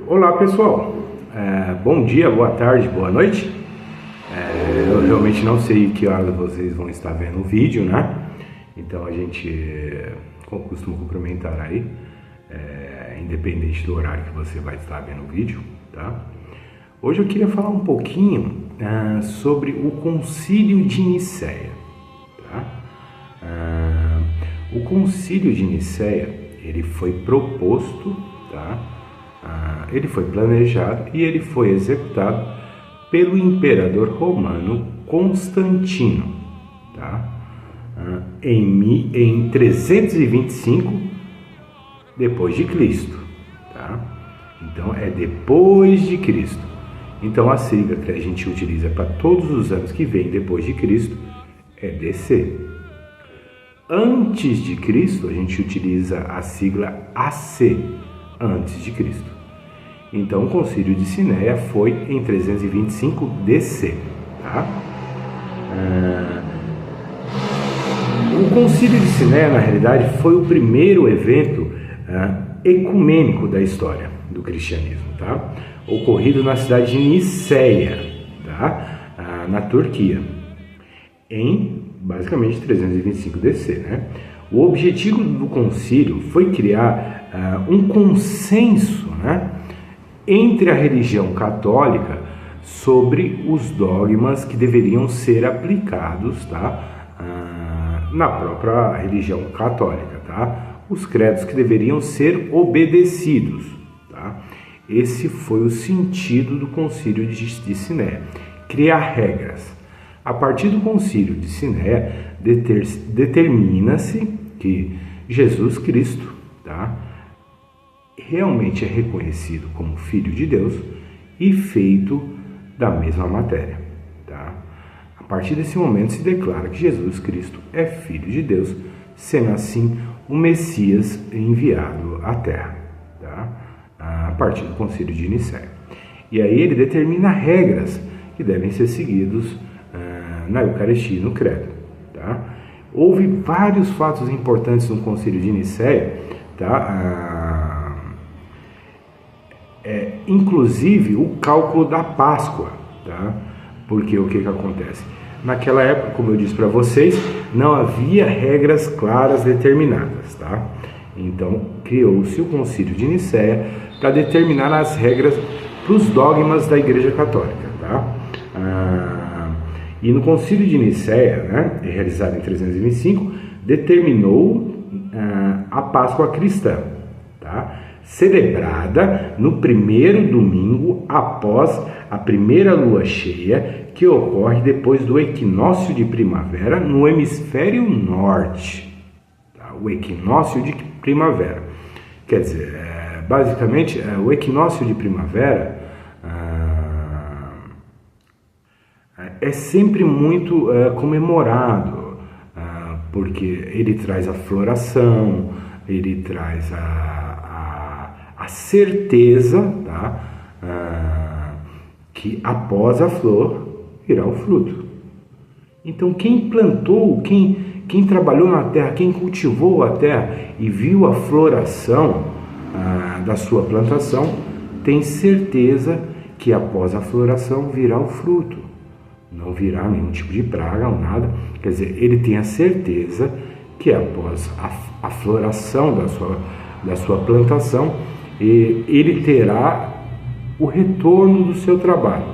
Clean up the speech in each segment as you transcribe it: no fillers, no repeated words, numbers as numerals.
Olá pessoal, bom dia, boa tarde, boa noite. Eu realmente não sei que horas vocês vão estar vendo o vídeo, né? Então a gente costuma cumprimentar aí, independente do horário que você vai estar vendo o vídeo, tá? Hoje eu queria falar um pouquinho sobre o Concílio de Nicéia, tá? O Concílio de Nicéia, ele foi proposto, tá? Ele foi planejado e ele foi executado pelo imperador romano Constantino, tá? Em 325 depois de Cristo, tá? Então é depois de Cristo. Então a sigla que a gente utiliza para todos os anos que vem depois de Cristo é DC. Antes de Cristo a gente utiliza a sigla AC, antes de Cristo. Então o Concílio de Cinéia foi em 325 DC, tá? O Concílio de Cinéia, na realidade, foi o primeiro evento ecumênico da história do cristianismo, tá? Ocorrido na cidade de Nicéia, tá? Na Turquia, em basicamente 325 DC, né? O objetivo do concílio foi criar um consenso, né, entre a religião católica sobre os dogmas que deveriam ser aplicados, tá, na própria religião católica, tá? Os credos que deveriam ser obedecidos, tá? Esse foi o sentido do Concílio de Cinéia, criar regras. A partir do Concílio de Cinéia, determina-se que Jesus Cristo, tá, realmente é reconhecido como Filho de Deus e feito da mesma matéria, tá? A partir desse momento se declara que Jesus Cristo é Filho de Deus, sendo assim o Messias enviado à Terra, tá? A partir do Concílio de Nicéia. E aí ele determina regras que devem ser seguidos na Eucaristia e no Credo, tá? Houve vários fatos importantes no Concílio de Nicéia, tá? Inclusive o cálculo da Páscoa, tá? Porque o que acontece? Naquela época, como eu disse para vocês, não havia regras claras determinadas, tá? Então criou-se o Concílio de Nicéia para determinar as regras para os dogmas da Igreja Católica, tá? E no Concílio de Nicéia, né, realizado em 325, determinou a Páscoa cristã, tá? Celebrada no primeiro domingo após a primeira lua cheia, que ocorre depois do equinócio de primavera no hemisfério norte, tá? O equinócio de primavera, quer dizer, basicamente o equinócio de primavera é sempre muito comemorado, porque ele traz a floração, ele traz a certeza, tá, que após a flor virá o fruto. Então quem plantou, quem trabalhou na terra, quem cultivou a terra e viu a floração da sua plantação, tem certeza que após a floração virá o fruto. Não virá nenhum tipo de praga ou nada. Quer dizer, ele tem a certeza que após a floração da sua plantação, ele terá o retorno do seu trabalho,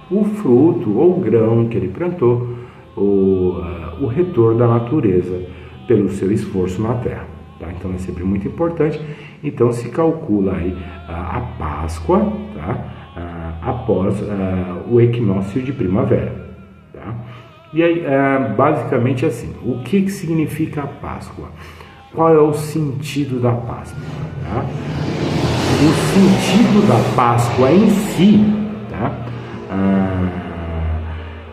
o fruto ou o grão que ele plantou, o retorno da natureza pelo seu esforço na terra, tá? Então é sempre muito importante. Então se calcula aí a Páscoa, tá, após o equinócio de primavera, tá? E aí basicamente assim, o que significa a Páscoa? Qual é o sentido da Páscoa, tá? O sentido da Páscoa em si, tá,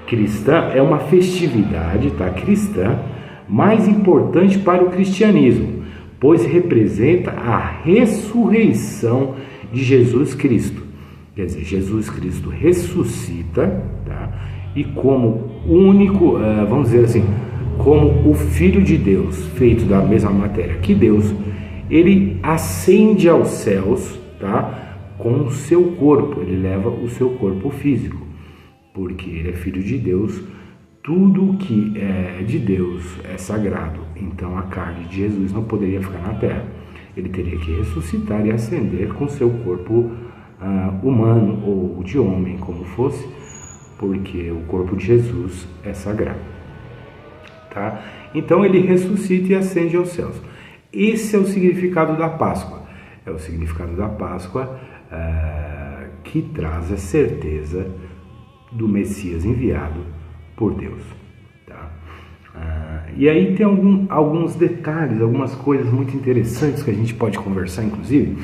cristã, é uma festividade, tá, cristã mais importante para o cristianismo, pois representa a ressurreição de Jesus Cristo. Quer dizer, Jesus Cristo ressuscita, tá, e como único, vamos dizer assim, como o Filho de Deus, feito da mesma matéria que Deus, ele ascende aos céus, tá, com o seu corpo, ele leva o seu corpo físico, porque ele é filho de Deus. Tudo que é de Deus é sagrado, então a carne de Jesus não poderia ficar na terra. Ele teria que ressuscitar e ascender com seu corpo humano ou de homem, como fosse, porque o corpo de Jesus é sagrado. Tá? Então ele ressuscita e ascende aos céus. Esse é o significado da Páscoa. É o significado da Páscoa que traz a certeza do Messias enviado por Deus. Tá? E aí tem alguns detalhes, algumas coisas muito interessantes que a gente pode conversar, inclusive.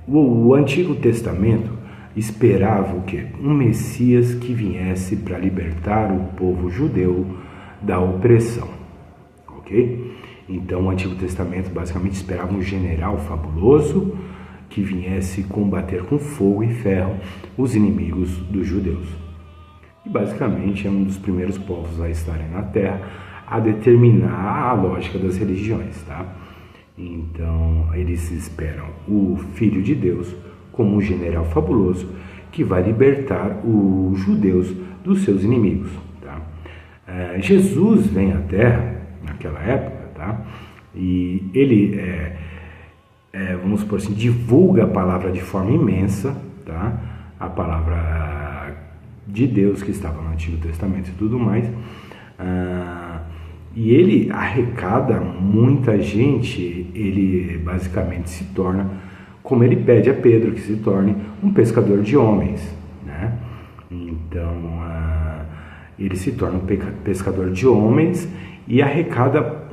O Antigo Testamento esperava o quê? Um Messias que viesse para libertar o povo judeu da opressão. Ok? Então o Antigo Testamento basicamente esperava um general fabuloso que viesse combater com fogo e ferro os inimigos dos judeus. E basicamente é um dos primeiros povos a estarem na Terra a determinar a lógica das religiões, tá? Então eles esperam o Filho de Deus como um general fabuloso que vai libertar os judeus dos seus inimigos, tá? Jesus vem à Terra naquela época, tá? E ele vamos supor assim, divulga a palavra de forma imensa, tá? A palavra de Deus que estava no Antigo Testamento e tudo mais, e ele arrecada muita gente. Ele basicamente se torna, como ele pede a Pedro que se torne, um pescador de homens, né? Então ele se torna um pescador de homens e arrecada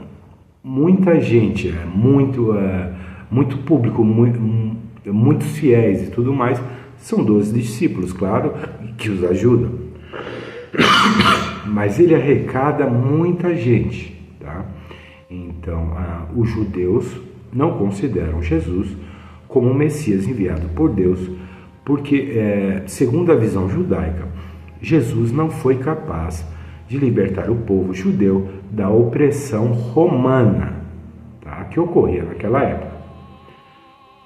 muita gente, muito público, muitos fiéis e tudo mais. São 12 discípulos, claro, que os ajudam. Mas ele arrecada muita gente, tá? Então, os judeus não consideram Jesus como um Messias enviado por Deus, porque, segundo a visão judaica, Jesus não foi capaz de libertar o povo judeu da opressão romana, tá? Que ocorria naquela época.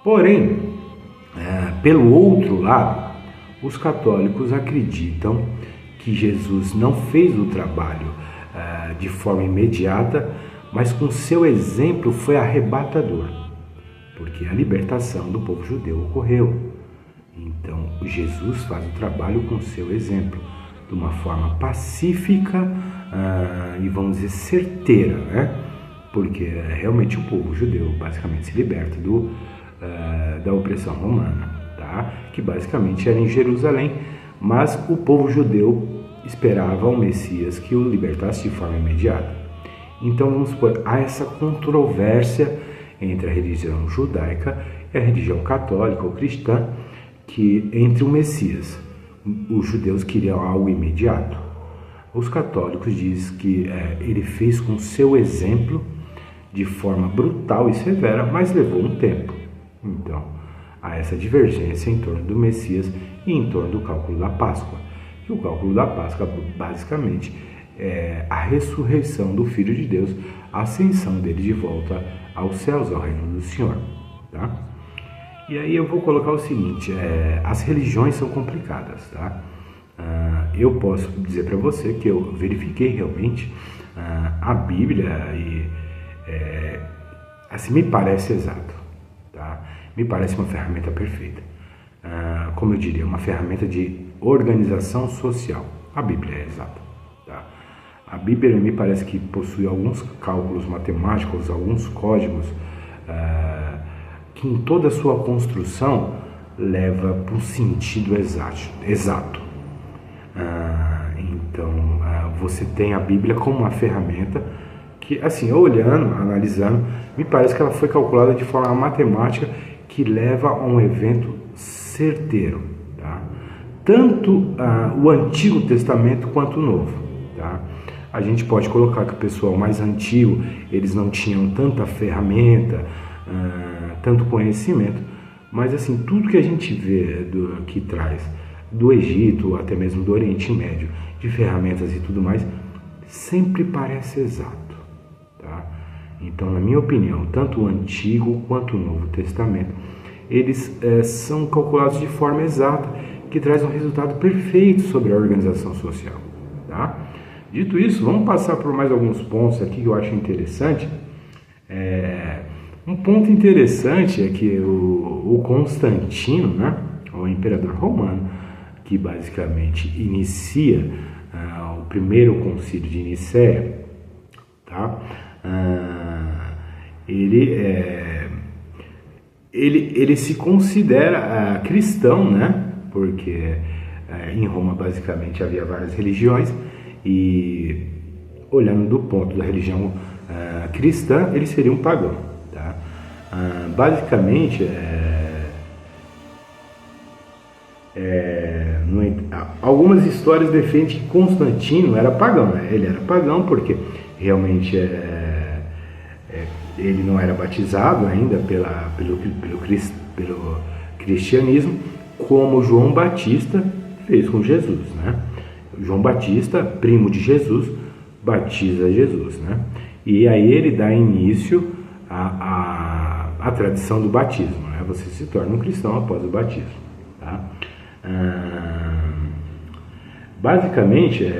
Porém, pelo outro lado, os católicos acreditam que Jesus não fez o trabalho de forma imediata, mas com seu exemplo foi arrebatador, porque a libertação do povo judeu ocorreu. Então, Jesus faz o trabalho com seu exemplo, de uma forma pacífica e, vamos dizer, certeira, né? Porque realmente o povo judeu basicamente se liberta da opressão romana, tá? Que basicamente era em Jerusalém, mas o povo judeu esperava um Messias que o libertasse de forma imediata. Então vamos supor, há essa controvérsia entre a religião judaica e a religião católica ou cristã, que entre o Messias, os judeus queriam algo imediato. Os católicos dizem que ele fez com seu exemplo de forma brutal e severa, mas levou um tempo. Então, há essa divergência em torno do Messias e em torno do cálculo da Páscoa. E o cálculo da Páscoa, basicamente, é a ressurreição do Filho de Deus, a ascensão dele de volta aos céus, ao reino do Senhor. Tá? E aí eu vou colocar o seguinte, as religiões são complicadas, tá? Eu posso dizer para você que eu verifiquei realmente a Bíblia e assim me parece exato, tá? Me parece uma ferramenta perfeita, como eu diria, uma ferramenta de organização social. A Bíblia é exata, tá? A Bíblia me parece que possui alguns cálculos matemáticos, alguns códigos que em toda a sua construção leva para um sentido exato. Então, você tem a Bíblia como uma ferramenta que, assim, olhando, analisando, me parece que ela foi calculada de forma matemática que leva a um evento certeiro, tá? Tanto o Antigo Testamento quanto o Novo, tá? A gente pode colocar que o pessoal mais antigo, eles não tinham tanta ferramenta, tanto conhecimento, mas assim, tudo que a gente vê que traz do Egito, até mesmo do Oriente Médio, de ferramentas e tudo mais, sempre parece exato, tá? Então, na minha opinião, tanto o Antigo quanto o Novo Testamento, eles são calculados de forma exata, que traz um resultado perfeito sobre a organização social, tá? Dito isso, vamos passar por mais alguns pontos aqui que eu acho interessante. Um ponto interessante é que o Constantino, né, o imperador romano, que basicamente inicia o primeiro concílio de Nicéia, tá? Ele se considera cristão, né? Porque em Roma basicamente havia várias religiões e, olhando do ponto da religião cristã, ele seria um pagão, tá? Basicamente, algumas histórias defendem que Constantino era pagão, né? Ele era pagão porque realmente ele não era batizado ainda pelo cristianismo, como João Batista fez com Jesus, né? João Batista, primo de Jesus, batiza Jesus, né? E aí ele dá início à tradição do batismo, né? Você se torna um cristão após o batismo, tá? Basicamente,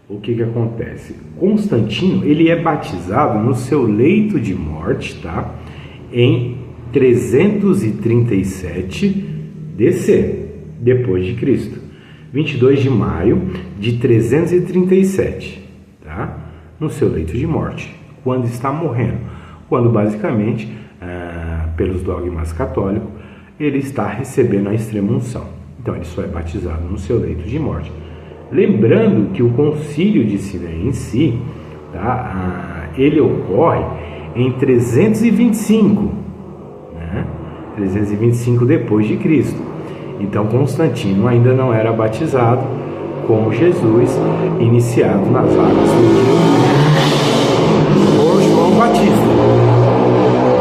o que acontece? Constantino, ele é batizado no seu leito de morte, tá? Em 337 DC, depois de Cristo, 22 de maio de 337, tá? No seu leito de morte, quando está morrendo, quando basicamente, pelos dogmas católicos, ele está recebendo a extrema-unção. Então ele só é batizado no seu leito de morte. Lembrando que o concílio de Siné em si, tá? Ele ocorre em 325, 325 depois de Cristo. Então Constantino ainda não era batizado como Jesus, iniciado nas águas por João Batista,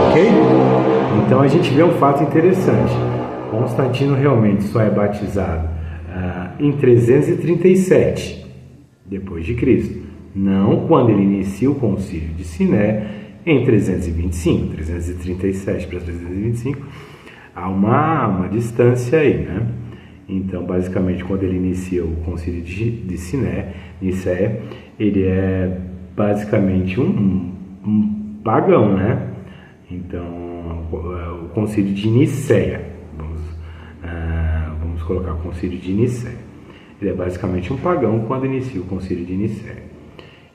ok? Então a gente vê um fato interessante. Constantino realmente só é batizado em 337 depois de Cristo, não quando ele inicia o concílio de Siné em 325, 337 para 325, há uma distância aí, né? Então, basicamente, quando ele inicia o concílio de Nicéia, ele é basicamente um pagão, né? Então, o concílio de Nicéia, vamos colocar o concílio de Nicéia, ele é basicamente um pagão quando inicia o concílio de Nicéia.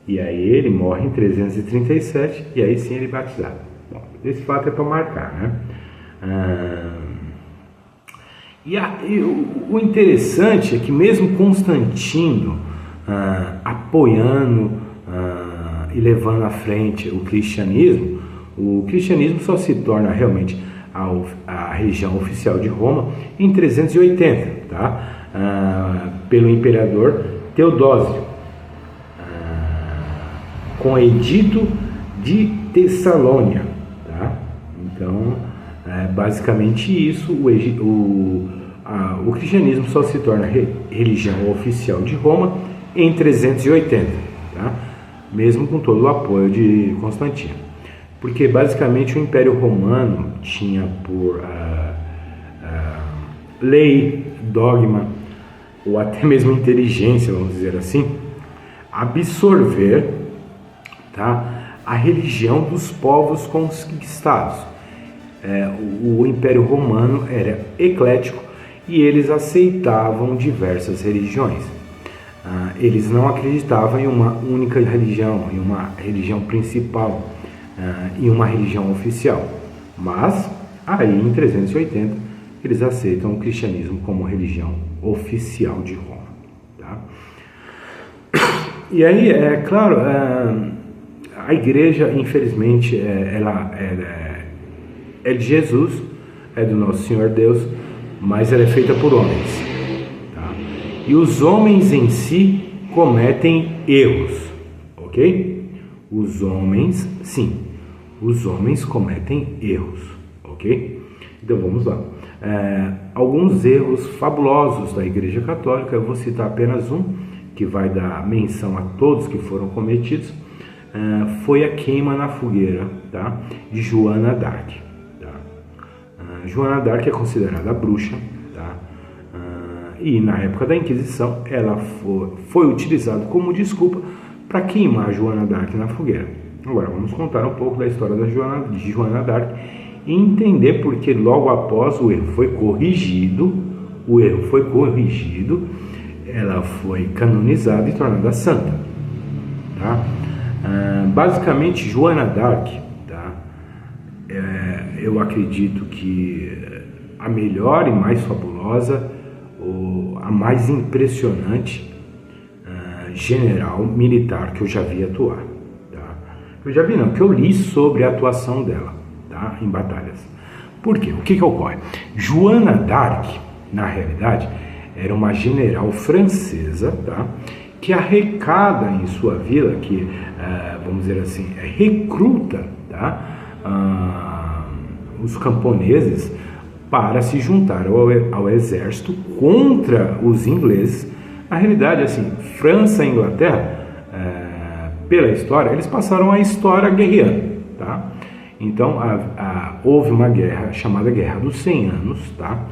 E aí ele morre em 337 e aí sim ele é batizado. Bom, esse fato é para marcar, né? O interessante é que mesmo Constantino apoiando e levando à frente o cristianismo só se torna realmente a religião oficial de Roma em 380, tá? Pelo imperador Teodósio, com o Edito de Tessalônia, tá? Então, basicamente isso, o cristianismo só se torna religião oficial de Roma em 380, tá? Mesmo com todo o apoio de Constantino, porque basicamente o Império Romano tinha por lei, dogma ou até mesmo inteligência, vamos dizer assim, absorver, tá, a religião dos povos conquistados. O Império Romano era eclético e eles aceitavam diversas religiões. Eles não acreditavam em uma única religião, em uma religião principal, em uma religião oficial. Mas aí em 380 eles aceitam o cristianismo como religião oficial de Roma, tá? E aí, claro, a igreja, infelizmente, ela é de Jesus, é do nosso Senhor Deus, mas ela é feita por homens, tá? E os homens em si cometem erros, ok? Os homens, sim, os homens cometem erros, ok? Então vamos lá. Alguns erros fabulosos da Igreja Católica, eu vou citar apenas um, que vai dar menção a todos que foram cometidos, foi a queima na fogueira, tá, de Joana d'Arc. Joana d'Arc é considerada bruxa, tá? E na época da Inquisição ela foi utilizada como desculpa para queimar Joana d'Arc na fogueira. Agora vamos contar um pouco da história de Joana d'Arc e entender porque logo após o erro foi corrigido, ela foi canonizada e tornada santa, tá? Basicamente Joana d'Arc, tá? Eu acredito que a melhor e mais fabulosa, a mais impressionante general militar que eu já vi atuar, tá? Que eu li sobre a atuação dela, tá? Em batalhas. Por quê? O que ocorre? Joana d'Arc, na realidade, era uma general francesa, tá? Que arrecada em sua vila, que, vamos dizer assim, recruta, tá? Os camponeses para se juntar ao exército contra os ingleses. Na realidade, assim, França e Inglaterra, pela história, eles passaram a história guerreando, tá? Então, houve uma guerra chamada Guerra dos 100 Anos, tá?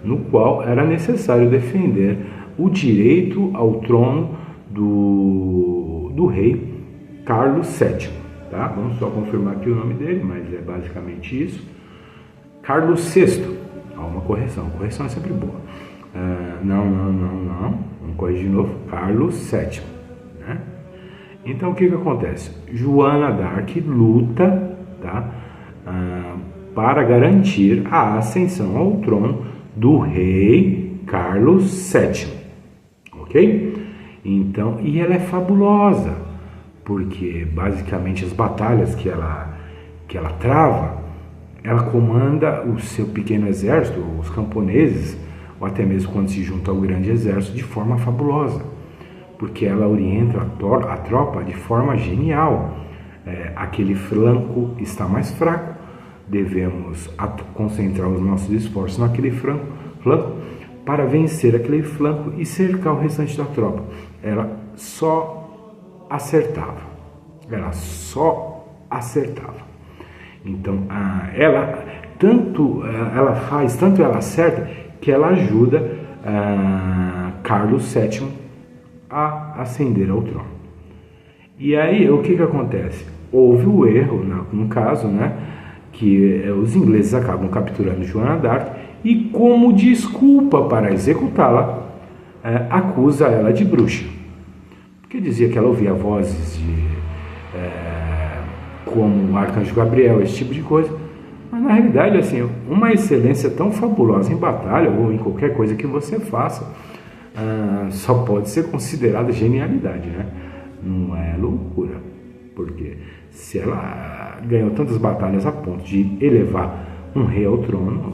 No qual era necessário defender o direito ao trono do rei Carlos VII, tá? Vamos só confirmar aqui o nome dele, mas é basicamente isso. Carlos VI. Uma correção é sempre boa. Não. Vamos corrigir de novo. Carlos VII, né? Então o que acontece? Joana d'Arc luta, tá? Para garantir a ascensão ao trono do rei Carlos VII, ok? Então, e ela é fabulosa, porque basicamente as batalhas que ela trava, ela comanda o seu pequeno exército, os camponeses, ou até mesmo quando se junta ao grande exército, de forma fabulosa, porque ela orienta a tropa de forma genial. Aquele flanco está mais fraco, devemos concentrar os nossos esforços naquele flanco para vencer aquele flanco e cercar o restante da tropa. Ela só acertava. Então, tanto ela acerta, que ela ajuda Carlos VII a ascender ao trono. E aí, o que acontece? Houve o erro, no caso, né, que os ingleses acabam capturando Joana d'Arc e, como desculpa para executá-la, acusa ela de bruxa. Porque dizia que ela ouvia vozes como o arcanjo Gabriel, esse tipo de coisa. Mas na realidade, assim, uma excelência tão fabulosa em batalha ou em qualquer coisa que você faça, só pode ser considerada genialidade, né? Não é loucura. Porque se ela ganhou tantas batalhas a ponto de elevar um rei ao trono,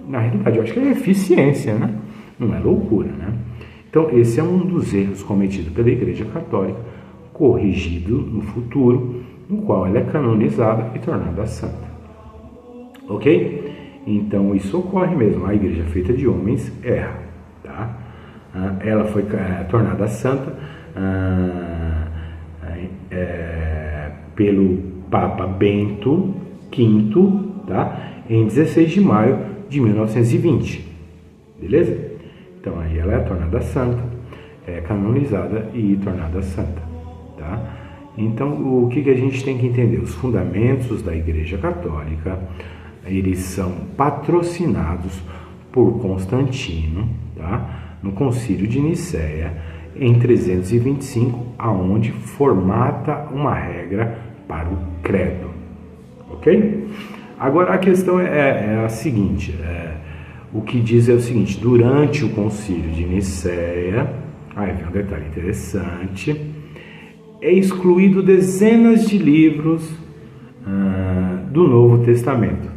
na realidade eu acho que é eficiência, né? Não é loucura, né? Então esse é um dos erros cometidos pela Igreja Católica, corrigido no futuro, no qual ela é canonizada e tornada santa. Ok? Então isso ocorre mesmo. A igreja feita de homens erra, tá? Ela foi tornada santa pelo Papa Bento V, tá? Em 16 de maio de 1920. Beleza? Então aí ela é tornada santa, canonizada e tornada santa, tá? Então o que a gente tem que entender? Os fundamentos da Igreja Católica, eles são patrocinados por Constantino, tá? No Concílio de Nicéia, em 325, aonde formata uma regra para o credo, ok? Agora a questão é a seguinte, o que diz é o seguinte: durante o Concílio de Nicéia, aí vem um detalhe interessante, é excluído dezenas de livros do Novo Testamento,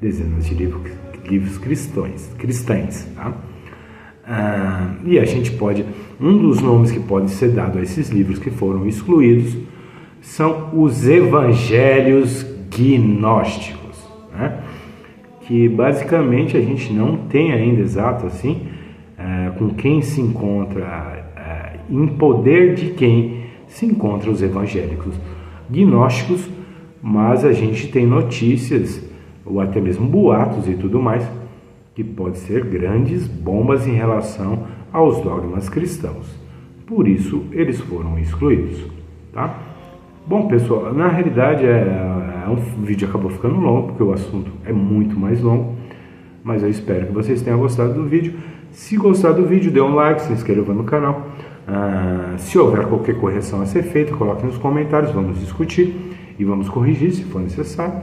dezenas de livros cristãos, tá? E a gente um dos nomes que pode ser dado a esses livros que foram excluídos são os Evangelhos Gnósticos, né? Que basicamente a gente não tem ainda exato assim com quem se encontra, em poder de quem se encontram os evangélicos gnósticos, mas a gente tem notícias, ou até mesmo boatos e tudo mais, que pode ser grandes bombas em relação aos dogmas cristãos. Por isso, eles foram excluídos, tá? Bom, pessoal, na realidade o vídeo acabou ficando longo, porque o assunto é muito mais longo, mas eu espero que vocês tenham gostado do vídeo. Se gostar do vídeo, dê um like, se inscreva no canal. Se houver qualquer correção a ser feita, coloque nos comentários, vamos discutir e vamos corrigir se for necessário.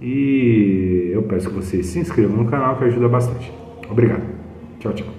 E eu peço que vocês se inscrevam no canal, que ajuda bastante. Obrigado. Tchau, tchau.